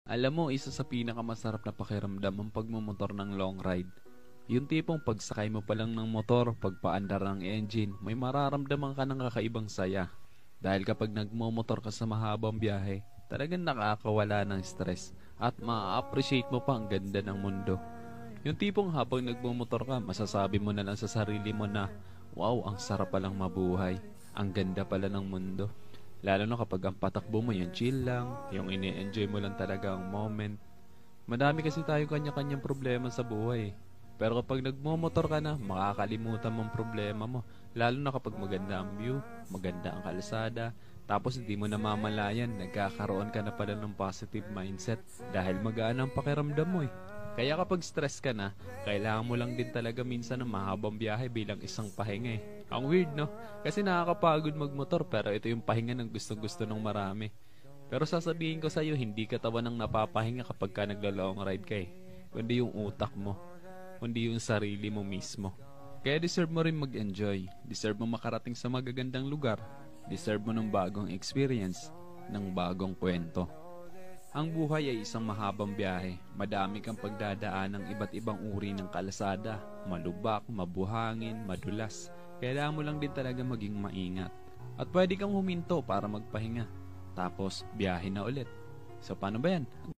Alam mo, isa sa pinakamasarap na pakiramdam ang pagmumotor ng long ride. Yung tipong pagsakay mo pa lang ng motor, pagpaandar ng engine, may mararamdaman ka ng kakaibang saya. Dahil kapag nagmumotor ka sa mahabang biyahe, talagang nakakawala ng stress at ma-appreciate mo pa ang ganda ng mundo. Yung tipong habang nagmumotor ka, masasabi mo na lang sa sarili mo na, wow, ang sarap palang mabuhay. Ang ganda pala ng mundo. Lalo na kapag ang patakbo mo yung chill lang, yung ini-enjoy mo lang talaga ang moment. Madami kasi tayo kanya-kanyang problema sa buhay. Pero kapag nagmomotor ka na, makakalimutan mong problema mo. Lalo na kapag maganda ang view, maganda ang kalsada, tapos hindi mo namamalayan, nagkakaroon ka na pala ng positive mindset dahil magaan ang pakiramdam mo eh. Kaya kapag stress ka na, kailangan mo lang din talaga minsan ng mahabang biyahe bilang isang pahinga eh. Ang weird no? Kasi nakakapagod magmotor pero ito yung pahinga ng gustong-gusto ng marami. Pero sasabihin ko sa'yo, hindi katawan ng napapahinga kapag ka nagla-long ride ka eh. Kundi yung utak mo. Kundi yung sarili mo mismo. Kaya deserve mo rin mag-enjoy. Deserve mo makarating sa magagandang lugar. Deserve mo ng bagong experience. Ng bagong kwento. Ang buhay ay isang mahabang biyahe. Madami kang pagdadaan ng iba't ibang uri ng kalsada. Malubak, mabuhangin, madulas. Kailangan mo lang din talaga maging maingat. At pwede kang huminto para magpahinga. Tapos, biyahe na ulit. So, paano ba yan?